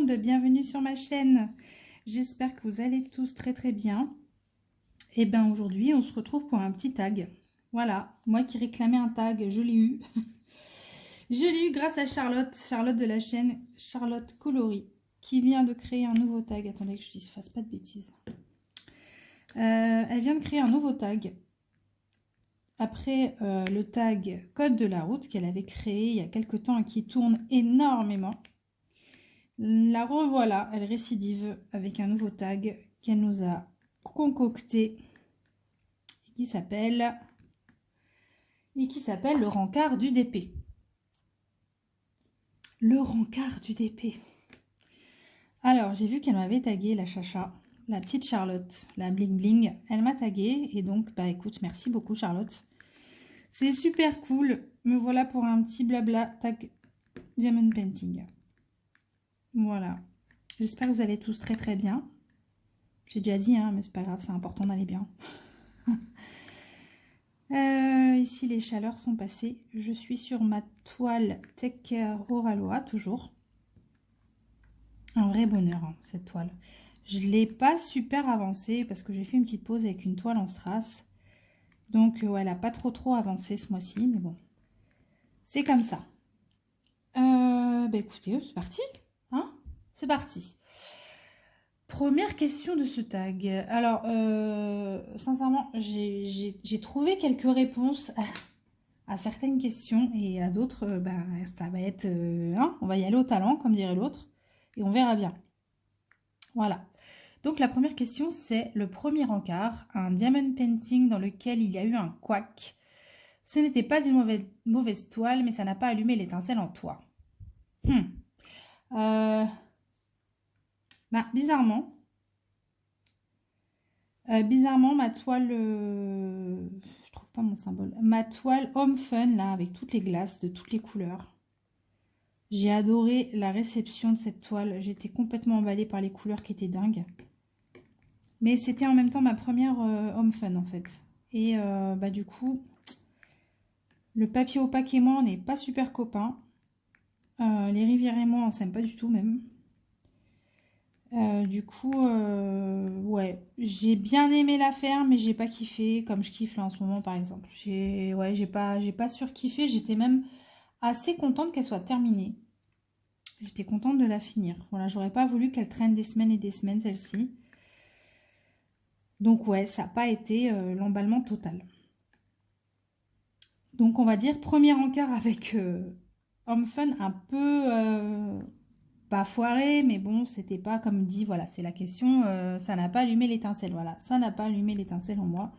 monde, bienvenue sur ma chaîne. J'espère que vous allez tous très bien. Et bien aujourd'hui, on se retrouve pour un petit tag. Voilà, moi qui réclamais un tag, je l'ai eu. Je l'ai eu grâce à Charlotte de la chaîne Charlotte Coloris, qui vient de créer un nouveau tag. Attendez que je ne fasse pas de bêtises. Elle vient de créer un nouveau tag. Après le tag Code de la route qu'elle avait créé il y a quelques temps et qui tourne énormément. La revoilà, elle récidive avec un nouveau tag qu'elle nous a concocté et qui s'appelle le rencard du DP. Le rencard du DP. Alors, j'ai vu qu'elle m'avait tagué la chacha, la petite Charlotte, la bling bling. Elle m'a tagué et donc, bah écoute, merci beaucoup Charlotte. C'est super cool. Me voilà pour un petit blabla tag Diamond Painting. Voilà. J'espère que vous allez tous très bien. J'ai déjà dit, hein, mais c'est pas grave, c'est important d'aller bien. Ici, les chaleurs sont passées. Je suis sur ma toile Take Care Oraloa, toujours. Un vrai bonheur, hein, cette toile. Je ne l'ai pas super avancée parce que j'ai fait une petite pause avec une toile en strass. Donc, ouais, elle n'a pas trop avancé ce mois-ci, mais bon. C'est comme ça. Bah écoutez, c'est parti. Hein, c'est parti. Première question de ce tag. Alors, sincèrement, j'ai trouvé quelques réponses à certaines questions et à d'autres, ça va être... hein, on va y aller au talent, comme dirait l'autre, et on verra bien. Voilà. Donc, la première question, c'est le premier encart, un diamond painting dans lequel il y a eu un couac. Ce n'était pas une mauvaise toile, mais ça n'a pas allumé l'étincelle en toi. Bizarrement, ma toile, je trouve pas mon symbole, ma toile Home Fun, là, avec toutes les glaces de toutes les couleurs. J'ai adoré la réception de cette toile. J'étais complètement emballée par les couleurs qui étaient dingues. Mais c'était en même temps ma première Home Fun, en fait. Et du coup, le papier opaque et moi, on n'est pas super copains. Les rivières et moi, on s'aime pas du tout, même. Ouais, j'ai bien aimé la faire, mais j'ai pas kiffé comme je kiffe là en ce moment, par exemple. J'ai pas surkiffé. J'étais même assez contente qu'elle soit terminée. J'étais contente de la finir. Voilà, j'aurais pas voulu qu'elle traîne des semaines et des semaines, celle-ci. Donc ouais, ça n'a pas été l'emballement total. Donc on va dire premier encart avec Home Fun un peu... pas foiré, mais bon, c'était pas comme dit, voilà, c'est la question, ça n'a pas allumé l'étincelle, voilà, ça n'a pas allumé l'étincelle en moi.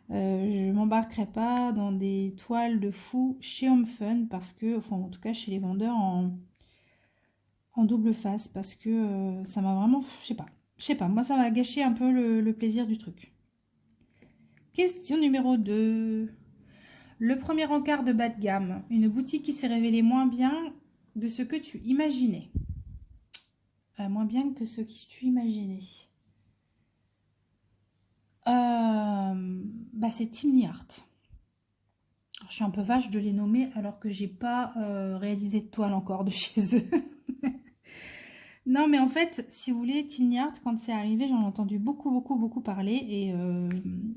Je m'embarquerai pas dans des toiles de fou chez Home Fun, parce que, enfin, en tout cas, chez les vendeurs en double face, parce que ça m'a vraiment, je sais pas, moi, ça m'a gâché un peu le plaisir du truc. Question numéro 2. Le premier encart de bas de gamme, une boutique qui s'est révélée moins bien de ce que tu imaginais. Moins bien que ce que tu imaginais. C'est Timney Art. Alors, je suis un peu vache de les nommer alors que j'ai pas réalisé de toile encore de chez eux. Non, mais en fait, si vous voulez, Timney Art, quand c'est arrivé, j'en ai entendu beaucoup parler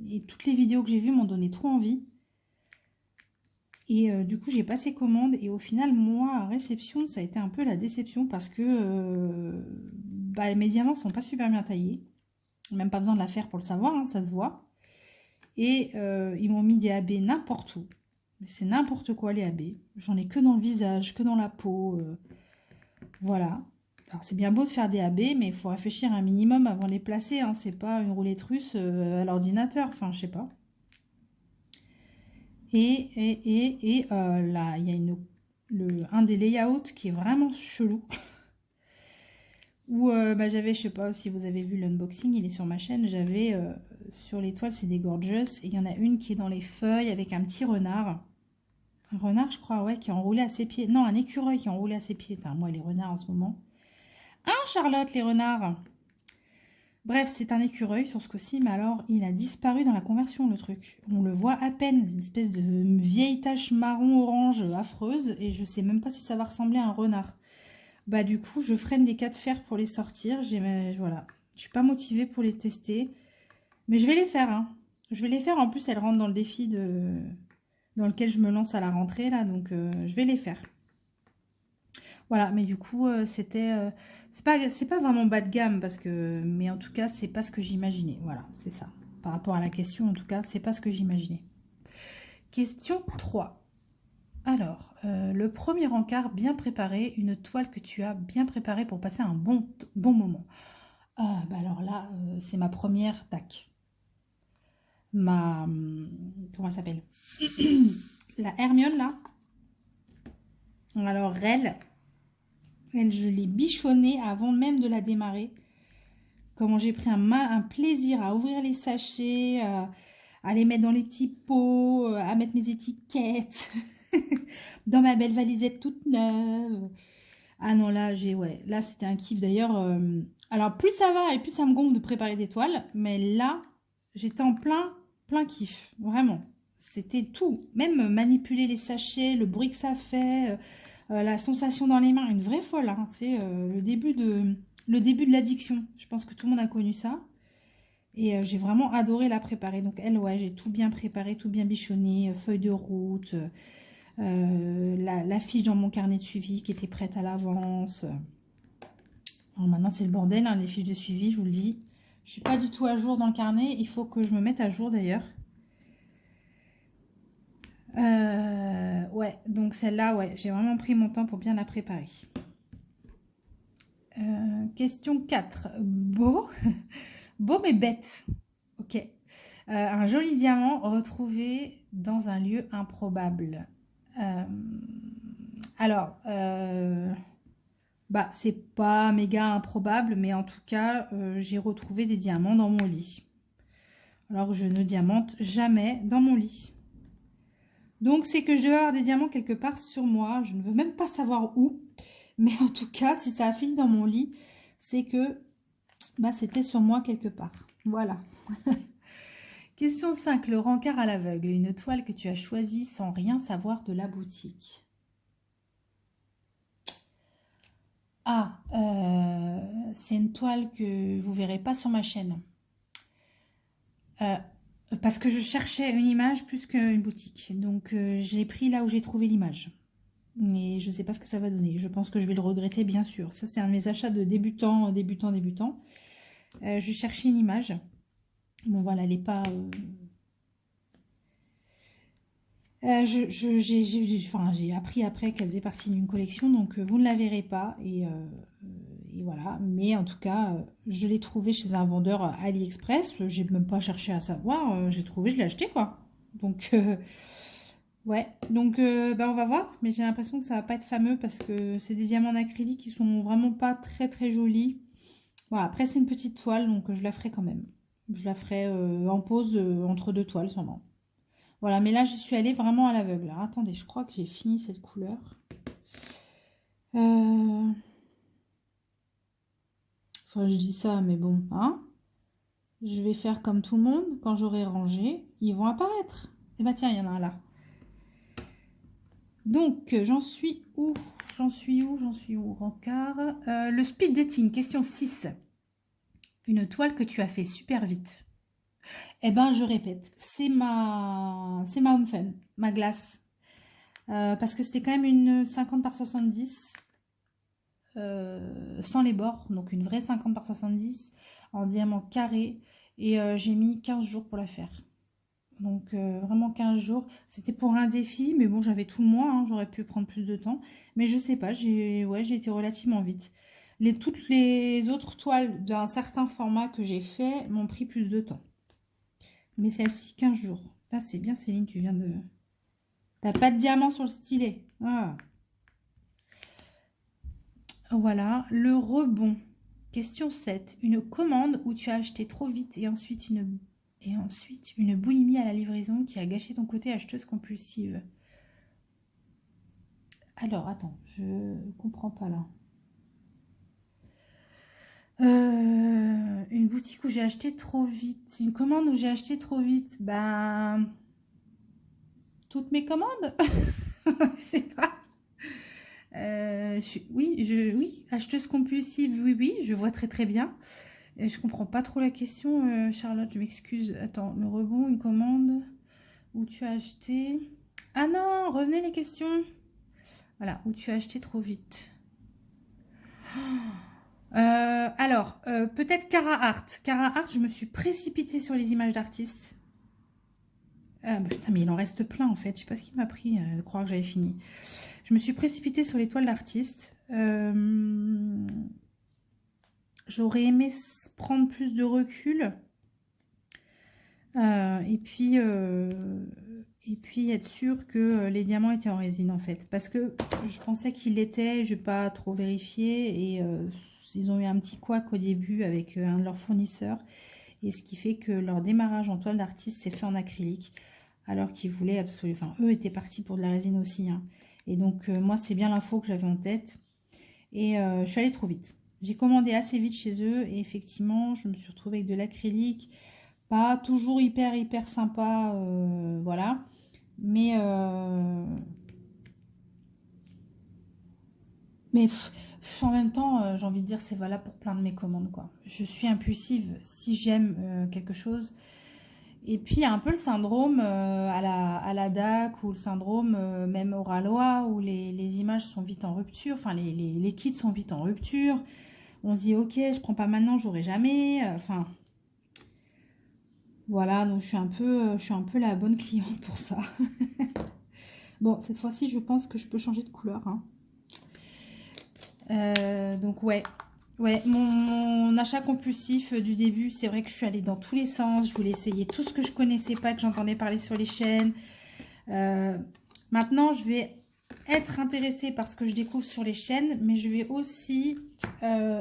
et toutes les vidéos que j'ai vues m'ont donné trop envie. Et du coup, j'ai passé commande et au final, moi, à réception, ça a été un peu la déception parce que mes diamants sont pas super bien taillés. Même pas besoin de la faire pour le savoir, hein, ça se voit. Et ils m'ont mis des AB n'importe où. C'est n'importe quoi les AB. J'en ai que dans le visage, que dans la peau. Voilà. Alors c'est bien beau de faire des AB, mais il faut réfléchir un minimum avant de les placer. Hein. C'est pas une roulette russe à l'ordinateur. Enfin, je sais pas. Et là, il y a un des layouts qui est vraiment chelou. Où j'avais, je sais pas si vous avez vu l'unboxing, il est sur ma chaîne, j'avais sur les toiles, c'est des gorgeous, et il y en a une qui est dans les feuilles avec un petit renard. Un renard, je crois, ouais, qui est enroulé à ses pieds. Non, un écureuil qui est enroulé à ses pieds. Putain, moi, les renards en ce moment. Hein, Charlotte, les renards? Bref, c'est un écureuil sur ce coup-ci, mais alors, il a disparu dans la conversion, le truc. On le voit à peine, une espèce de vieille tache marron-orange affreuse, et je sais même pas si ça va ressembler à un renard. Bah du coup, je freine des cas de fer pour les sortir. Voilà, je suis pas motivée pour les tester. Mais je vais les faire, hein. Je vais les faire. En plus, elles rentrent dans le défi dans lequel je me lance à la rentrée, là. Donc, je vais les faire. Voilà, mais du coup, c'est pas vraiment bas de gamme, mais en tout cas, c'est pas ce que j'imaginais. Voilà, c'est ça. Par rapport à la question, en tout cas, c'est pas ce que j'imaginais. Question 3. Alors, le premier encart bien préparé, une toile que tu as bien préparée pour passer un bon moment. Ah, bah alors là, c'est ma première, tac. Comment elle s'appelle? La Hermione, là. Alors, elle, je l'ai bichonnée avant même de la démarrer. Comment j'ai pris un plaisir à ouvrir les sachets, à les mettre dans les petits pots, à mettre mes étiquettes dans ma belle valisette toute neuve. Ah non, là, ouais, là, c'était un kiff. D'ailleurs, alors, plus ça va et plus ça me gonfle de préparer des toiles. Mais là, j'étais en plein kiff. Vraiment. C'était tout. Même manipuler les sachets, le bruit que ça fait, la sensation dans les mains. Une vraie folle, hein. C'est le début de l'addiction. Je pense que tout le monde a connu ça. Et j'ai vraiment adoré la préparer. Donc, elle, ouais, j'ai tout bien préparé, tout bien bichonné, feuille de route. La fiche dans mon carnet de suivi qui était prête à l'avance. Alors maintenant c'est le bordel, hein, les fiches de suivi, je vous le dis. Je suis pas du tout à jour dans le carnet, il faut que je me mette à jour d'ailleurs. Ouais, donc celle-là, ouais, j'ai vraiment pris mon temps pour bien la préparer. Question 4. Beau, beau mais bête. Ok. Un joli diamant retrouvé dans un lieu improbable. Alors, bah, c'est pas méga improbable, mais en tout cas, j'ai retrouvé des diamants dans mon lit. Alors que je ne diamante jamais dans mon lit. Donc, c'est que je dois avoir des diamants quelque part sur moi. Je ne veux même pas savoir où. Mais en tout cas, si ça a fini dans mon lit, c'est que bah, c'était sur moi quelque part. Voilà. Question 5. Le rencard à l'aveugle. Une toile que tu as choisie sans rien savoir de la boutique. Ah, c'est une toile que vous verrez pas sur ma chaîne. Parce que je cherchais une image plus qu'une boutique. Donc, j'ai pris là où j'ai trouvé l'image. Mais je ne sais pas ce que ça va donner. Je pense que je vais le regretter, bien sûr. Ça, c'est un de mes achats de débutant. Je cherchais une image. Bon, voilà, elle n'est pas... j'ai appris après qu'elle faisait partie d'une collection, donc vous ne la verrez pas. Et voilà. Mais en tout cas, je l'ai trouvée chez un vendeur AliExpress. J'ai même pas cherché à savoir. J'ai trouvé, je l'ai acheté, quoi. Donc, ouais. Donc, bah, on va voir. Mais j'ai l'impression que ça va pas être fameux parce que c'est des diamants en acrylique qui sont vraiment pas très très jolis. Voilà. Après, c'est une petite toile, donc je la ferai quand même. Je la ferai en pause entre deux toiles, sûrement. Voilà, mais là, je suis allée vraiment à l'aveugle. Alors, attendez, je crois que j'ai fini cette couleur. Enfin, je dis ça, mais bon, hein. Je vais faire comme tout le monde. Quand j'aurai rangé, ils vont apparaître. Et bah tiens, il y en a un là. Donc, j'en suis où? Rencard. Le speed dating, question 6. Une toile que tu as fait super vite. Eh ben, je répète, c'est ma Home Fun, ma glace. Parce que c'était quand même une 50 par 70 sans les bords, donc une vraie 50 par 70 en diamant carré. Et j'ai mis 15 jours pour la faire. Donc vraiment 15 jours. C'était pour un défi, mais bon, j'avais tout le mois, hein, j'aurais pu prendre plus de temps. Mais je sais pas, j'ai été relativement vite. Toutes les autres toiles d'un certain format que j'ai fait m'ont pris plus de temps. Mais celle-ci, 15 jours. Là, c'est bien, Céline, tu viens de... T'as pas de diamant sur le stylet. Ah. Voilà, le rebond. Question 7. Une commande où tu as acheté trop vite et ensuite une boulimie à la livraison qui a gâché ton côté acheteuse compulsive. Alors, attends, je comprends pas là. Une boutique où j'ai acheté trop vite. Une commande où j'ai acheté trop vite. Ben... Toutes mes commandes. Je sais pas. Oui, acheteuse compulsive, oui, oui, je vois très très bien. Je comprends pas trop la question, Charlotte, je m'excuse. Attends, le rebond, une commande, où tu as acheté... Ah non, revenez les questions. Voilà, où tu as acheté trop vite. Peut-être Cara Art. Cara Art, je me suis précipitée sur les images d'artistes. Putain, mais il en reste plein en fait. Je sais pas ce qui m'a pris de croire que j'avais fini. Je me suis précipitée sur les toiles d'artistes. J'aurais aimé prendre plus de recul. Et puis être sûr que les diamants étaient en résine en fait. Parce que je pensais qu'ils l'étaient, je n'ai pas trop vérifié. Et ils ont eu un petit couac au début avec un de leurs fournisseurs. Et ce qui fait que leur démarrage en toile d'artiste s'est fait en acrylique. Alors qu'ils voulaient absolument... Enfin, eux étaient partis pour de la résine aussi. Hein. Et donc, moi, c'est bien l'info que j'avais en tête. Et je suis allée trop vite. J'ai commandé assez vite chez eux. Et effectivement, je me suis retrouvée avec de l'acrylique. Pas toujours hyper sympa. Voilà. Mais en même temps, j'ai envie de dire, c'est valable pour plein de mes commandes, quoi. Je suis impulsive si j'aime quelque chose. Et puis, il y a un peu le syndrome à la DAC ou le syndrome même au Ralois où les images sont vite en rupture. Enfin, les kits sont vite en rupture. On se dit, ok, je prends pas maintenant, j'aurai jamais. Enfin, voilà, donc je suis un peu la bonne cliente pour ça. Bon, cette fois-ci, je pense que je peux changer de couleur, hein. Donc ouais, mon achat compulsif du début, c'est vrai que je suis allée dans tous les sens. Je voulais essayer tout ce que je connaissais pas, que j'entendais parler sur les chaînes. Maintenant, je vais être intéressée par ce que je découvre sur les chaînes, mais je vais aussi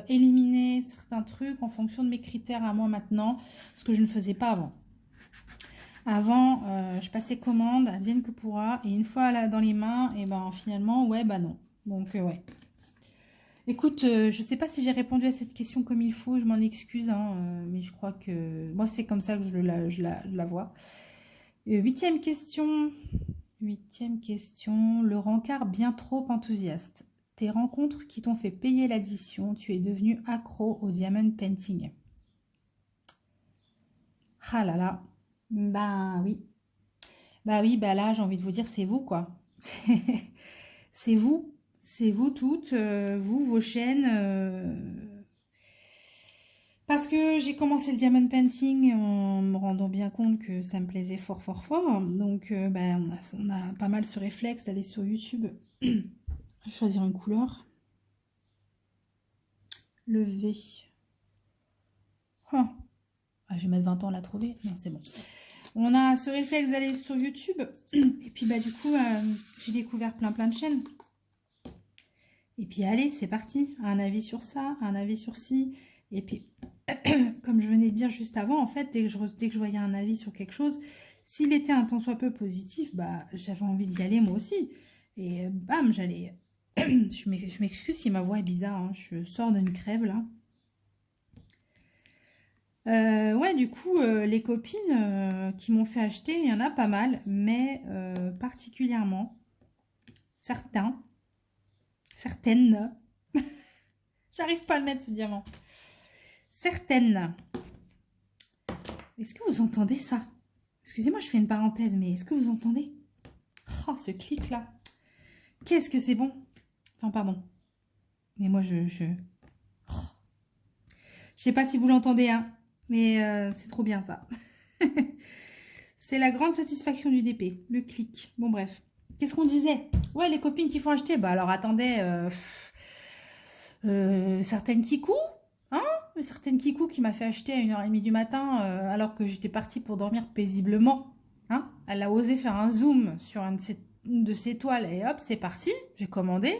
éliminer certains trucs en fonction de mes critères à moi maintenant, ce que je ne faisais pas avant. Avant, je passais commande, advienne que pourra, et une fois là dans les mains, et ben finalement, ouais, bah non. Donc ouais. Écoute, je sais pas si j'ai répondu à cette question comme il faut, je m'en excuse, hein, mais je crois que moi c'est comme ça que je la vois. Huitième question. Huitième question. Le rencard bien trop enthousiaste. Tes rencontres qui t'ont fait payer l'addition, tu es devenu accro au diamond painting. Ah là là. Bah oui. Bah oui, bah là j'ai envie de vous dire c'est vous quoi. C'est vous. C'est vous toutes, vous, vos chaînes. Parce que j'ai commencé le diamond painting en me rendant bien compte que ça me plaisait fort. Donc, on a pas mal ce réflexe d'aller sur YouTube, choisir une couleur. Le V. Oh. Ah, je vais mettre 20 ans à la trouver. Non, c'est bon. On a ce réflexe d'aller sur YouTube. Et puis, du coup, j'ai découvert plein de chaînes. Et puis, allez, c'est parti. Un avis sur ça, un avis sur ci. Et puis, comme je venais de dire juste avant, en fait, dès que je voyais un avis sur quelque chose, s'il était un tant soit peu positif, j'avais envie d'y aller moi aussi. Et bam, j'allais... je m'excuse si ma voix est bizarre, hein, je sors d'une crève là. Ouais, du coup, les copines qui m'ont fait acheter, il y en a pas mal, mais particulièrement certaines, j'arrive pas à le mettre ce diamant, certaines. Est-ce que vous entendez ça? Excusez-moi, je fais une parenthèse, mais est-ce que vous entendez? Oh, ce clic-là. Qu'est-ce que c'est bon? Enfin, pardon. Mais moi, oh. Je sais pas si vous l'entendez, hein, mais c'est trop bien, ça. C'est la grande satisfaction du DP, le clic. Bon, bref. Qu'est-ce qu'on disait? Ouais, les copines qui font acheter. Bah, alors, attendez. Certaines Kikou, hein? Certaines Kikou qui m'a fait acheter à 1h30 du matin alors que j'étais partie pour dormir paisiblement. Hein? Elle a osé faire un zoom sur une de ses toiles et hop, c'est parti. J'ai commandé.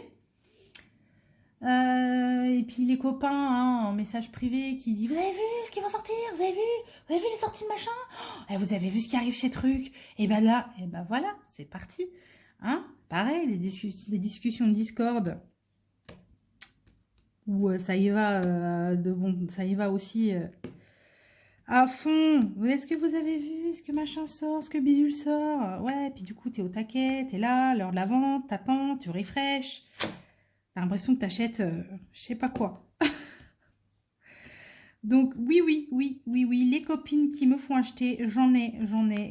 Et puis les copains hein, en message privé qui disent vous avez vu ce qui va sortir, vous avez vu les sorties de machin, oh, vous avez vu ce qui arrive chez Truc, et ben là, et ben voilà, c'est parti. Hein? Pareil, les discussions de Discord où ça y va ça y va aussi à fond. Est-ce que vous avez vu est-ce que machin sort, est-ce que bidule sort, ouais, puis du coup t'es au taquet, t'es là, l'heure de la vente, t'attends, tu refresh. T'as l'impression que t'achètes, je sais pas quoi. Donc oui, les copines qui me font acheter, j'en ai.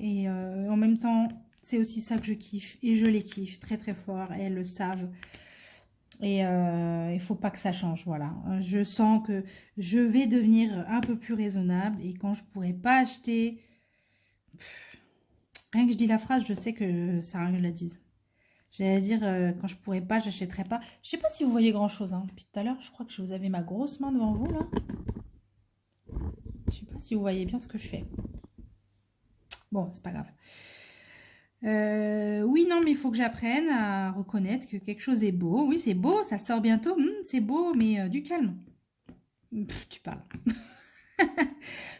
Et en même temps, c'est aussi ça que je kiffe. Et je les kiffe très très fort. Et elles le savent. Et il faut pas que ça change, voilà. Je sens que je vais devenir un peu plus raisonnable. Et quand je pourrai pas acheter... Rien que je dis la phrase, je sais que ça sert à rien que je la dise. J'allais dire, quand je pourrai pas, j'achèterai pas. Je sais pas si vous voyez grand chose. Hein. Depuis tout à l'heure, je crois que je vous avais ma grosse main devant vous, là. Je sais pas si vous voyez bien ce que je fais. Bon, c'est pas grave. Oui, non, mais il faut que j'apprenne à reconnaître que quelque chose est beau. Oui, c'est beau, ça sort bientôt. C'est beau, mais du calme. Tu parles.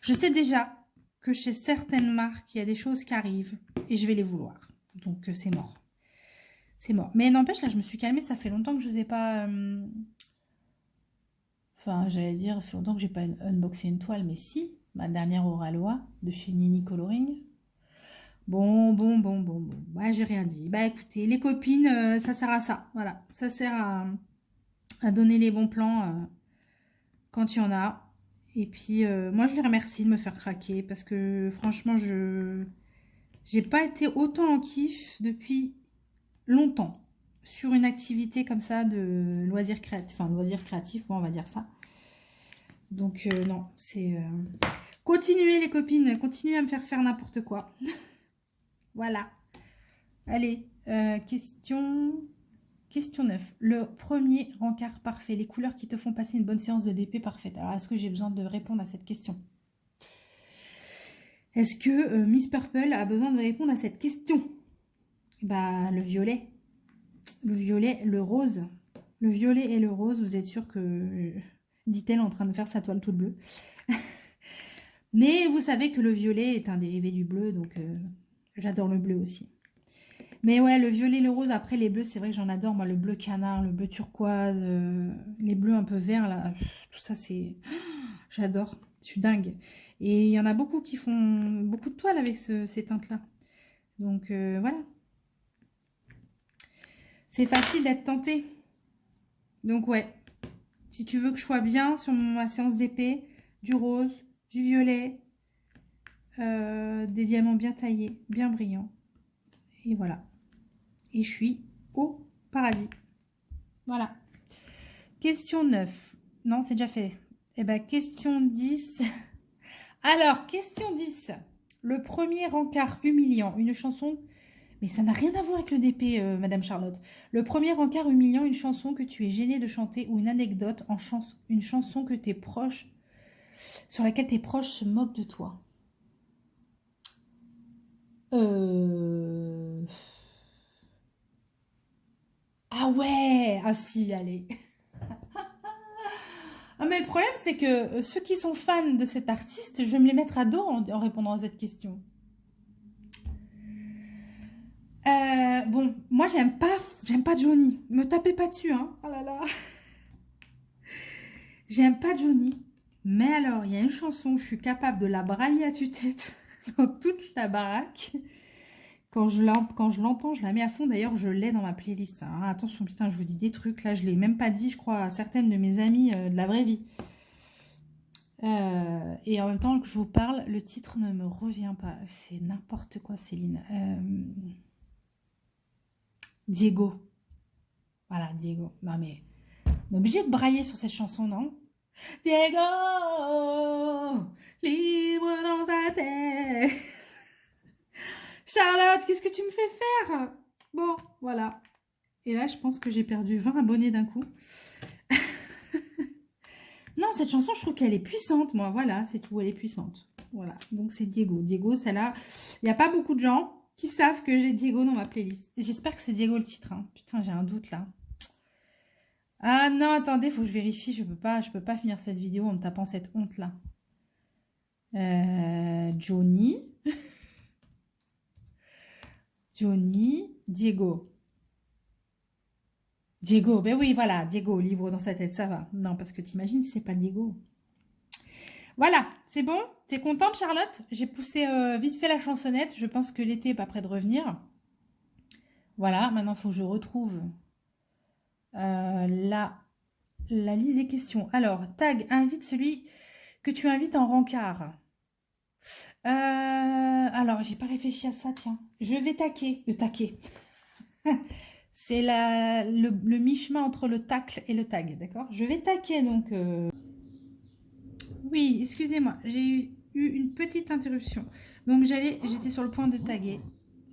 Je sais déjà que chez certaines marques, il y a des choses qui arrivent et je vais les vouloir. Donc, c'est mort. C'est mort. Mais n'empêche, là, je me suis calmée. Ça fait longtemps que je ne vous ai pas... Enfin, j'allais dire, ça fait longtemps que j'ai pas unboxé une toile, mais si, ma dernière Oralois de chez Nini Coloring. Bon. Bah, j'ai rien dit. Bah, écoutez, les copines, ça sert à ça. Voilà, ça sert à donner les bons plans quand il y en a. Et puis, moi, je les remercie de me faire craquer parce que, franchement, j'ai pas été autant en kiff depuis longtemps sur une activité comme ça de loisirs créatifs, enfin, loisirs créatifs, on va dire ça. Donc, non, c'est... Continuez, les copines, continuez à me faire faire n'importe quoi. Voilà. Allez, question 9. Le premier rencard parfait. Les couleurs qui te font passer une bonne séance de DP parfaite. Alors, est-ce que j'ai besoin de répondre à cette question? Est-ce que Miss Purple a besoin de répondre à cette question? Bah, le violet. Le violet, le rose. Le violet et le rose, vous êtes sûr que... dit-elle en train de faire sa toile toute bleue. Mais vous savez que le violet est un dérivé du bleu, donc j'adore le bleu aussi. Mais ouais, le violet, le rose, après les bleus, c'est vrai que j'en adore. Moi, le bleu canard, le bleu turquoise, les bleus un peu verts, là, tout ça, c'est... J'adore, je suis dingue. Et il y en a beaucoup qui font beaucoup de toiles avec ces teintes-là. Donc, voilà. C'est facile d'être tenté. Donc, ouais. Si tu veux que je sois bien sur ma séance d'épée, du rose, du violet, des diamants bien taillés, bien brillants. Et voilà. Et je suis au paradis. Voilà. Question 9. Non, c'est déjà fait. Eh bien, question 10. Alors, question 10. Le premier rencard humiliant. Une chanson... Mais ça n'a rien à voir avec le DP, Madame Charlotte. Le premier rencard humiliant, une chanson que tu es gênée de chanter ou une anecdote en une chanson que tes proches... sur laquelle tes proches se moquent de toi. Ah ouais! Ah si, allez. Ah, mais le problème, c'est que ceux qui sont fans de cet artiste, je vais me les mettre à dos en répondant à cette question. Bon, moi, j'aime pas Johnny. Me tapez pas dessus, hein. Oh là là. J'aime pas Johnny. Mais alors, il y a une chanson, je suis capable de la brailler à tue-tête dans toute la baraque. Quand je l'entends, je la mets à fond. D'ailleurs, je l'ai dans ma playlist. Hein. Attention, putain, je vous dis des trucs. Là, je l'ai même pas dit, je crois, à certaines de mes amies de la vraie vie. Et en même temps que je vous parle, le titre ne me revient pas. C'est n'importe quoi, Céline. Diego. Voilà, Diego. Non, mais on est obligé de brailler sur cette chanson, non? Diego, libre dans ta tête. Charlotte, qu'est-ce que tu me fais faire? Bon, voilà. Et là, je pense que j'ai perdu 20 abonnés d'un coup. Non, cette chanson, je trouve qu'elle est puissante, moi. Voilà, c'est tout, elle est puissante. Voilà, donc c'est Diego. Diego, celle-là, il n'y a pas beaucoup de gens qui savent que j'ai Diego dans ma playlist. J'espère que c'est Diego le titre. Hein. Putain, j'ai un doute, là. Ah non, attendez, faut que je vérifie. Je peux pas finir cette vidéo en me tapant cette honte-là. Johnny. Johnny. Diego. Diego, ben oui, voilà, Diego, libre dans sa tête, ça va. Non, parce que t'imagines, c'est pas Diego. Voilà, c'est bon? T'es contente, Charlotte? J'ai poussé vite fait la chansonnette. Je pense que l'été est pas près de revenir. Voilà, maintenant, il faut que je retrouve la liste des questions. Alors, tag, invite celui que tu invites en rencard. Alors, j'ai pas réfléchi à ça, tiens. Je vais taquer. C'est le mi-chemin entre le tacle et le tag, d'accord? Je vais taquer, donc... Oui, excusez-moi, eu une petite interruption. Donc, j'étais sur le point de taguer.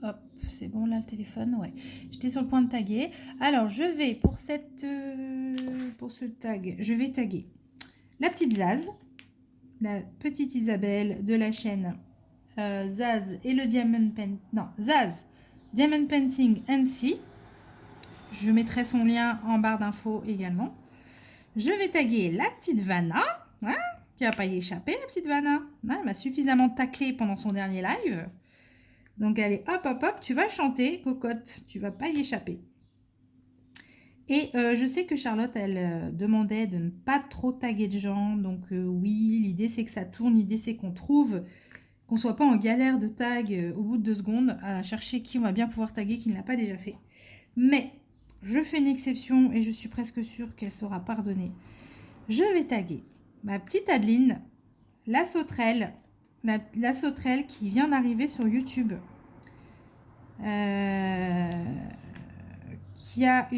Hop, c'est bon, là, le téléphone, ouais. J'étais sur le point de taguer. Alors, je vais, pour ce tag, je vais taguer la petite Zaz, la petite Isabelle de la chaîne Zaz et le Diamond Painting. Non, Zaz, Diamond Painting NC. Je mettrai son lien en barre d'infos également. Je vais taguer la petite Vanna, hein, qui va pas y échapper, la petite Vanna. Hein, elle m'a suffisamment taclé pendant son dernier live. Donc, allez, hop, hop, hop, tu vas chanter, cocotte. Tu vas pas y échapper. Et je sais que Charlotte, elle demandait de ne pas trop taguer de gens. Donc, oui, l'idée, c'est que ça tourne. L'idée, c'est qu'on trouve, qu'on soit pas en galère de tag au bout de 2 secondes à chercher qui on va bien pouvoir taguer, qui ne l'a pas déjà fait. Mais je fais une exception et je suis presque sûre qu'elle sera pardonnée. Je vais taguer ma petite Adeline, la sauterelle, la sauterelle qui vient d'arriver sur YouTube, qui a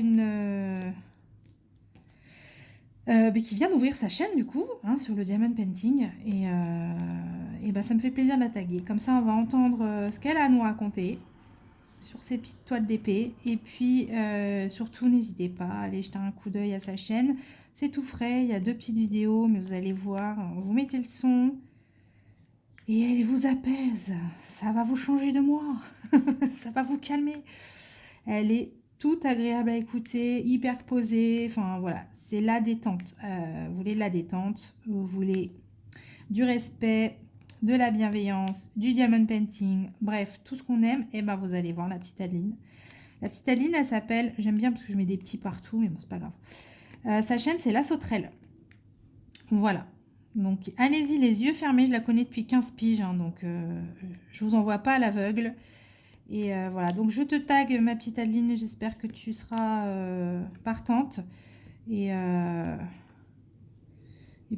qui vient d'ouvrir sa chaîne du coup, hein, sur le Diamond Painting, et bah, ça me fait plaisir de la taguer. Comme ça, on va entendre ce qu'elle a à nous raconter sur ses petites toiles d'épée. Et puis, surtout, n'hésitez pas à aller jeter un coup d'œil à sa chaîne. C'est tout frais, il y a 2 petites vidéos, mais vous allez voir, vous mettez le son et elle vous apaise. Ça va vous changer de moi, ça va vous calmer. Elle est toute agréable à écouter, hyper posée, enfin voilà, c'est la détente. Vous voulez de la détente, vous voulez du respect, de la bienveillance, du diamond painting, bref, tout ce qu'on aime, et ben vous allez voir la petite Adeline. La petite Adeline, elle s'appelle, j'aime bien parce que je mets des petits partout, mais bon, c'est pas grave. Sa chaîne, c'est La Sauterelle. Voilà. Donc, allez-y, les yeux fermés. Je la connais depuis 15 piges, hein, donc je vous envoie pas à l'aveugle. Et voilà. Donc, je te tag, ma petite Adeline. J'espère que tu seras partante. Et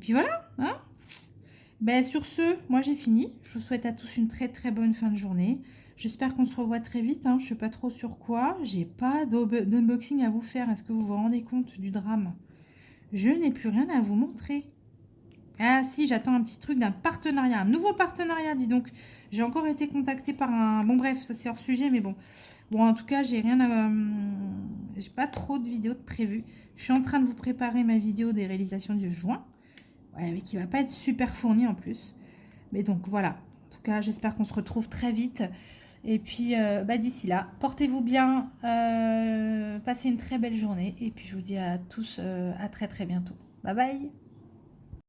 puis voilà. Hein, ben, sur ce, moi, j'ai fini. Je vous souhaite à tous une très, très bonne fin de journée. J'espère qu'on se revoit très vite. Hein. Je ne sais pas trop sur quoi. J'ai pas d'unboxing à vous faire. Est-ce que vous vous rendez compte du drame? Je n'ai plus rien à vous montrer. Ah si, j'attends un petit truc d'un partenariat. Un nouveau partenariat, dis donc. J'ai encore été contactée par un... Bon bref, ça c'est hors sujet, mais bon. Bon, en tout cas, j'ai rien à... J'ai pas trop de vidéos de prévues. Je suis en train de vous préparer ma vidéo des réalisations du juin. Ouais, mais qui va pas être super fournie en plus. Mais donc voilà. En tout cas, j'espère qu'on se retrouve très vite. Et puis, bah, d'ici là, portez-vous bien, passez une très belle journée. Et puis, je vous dis à tous à très très bientôt. Bye bye!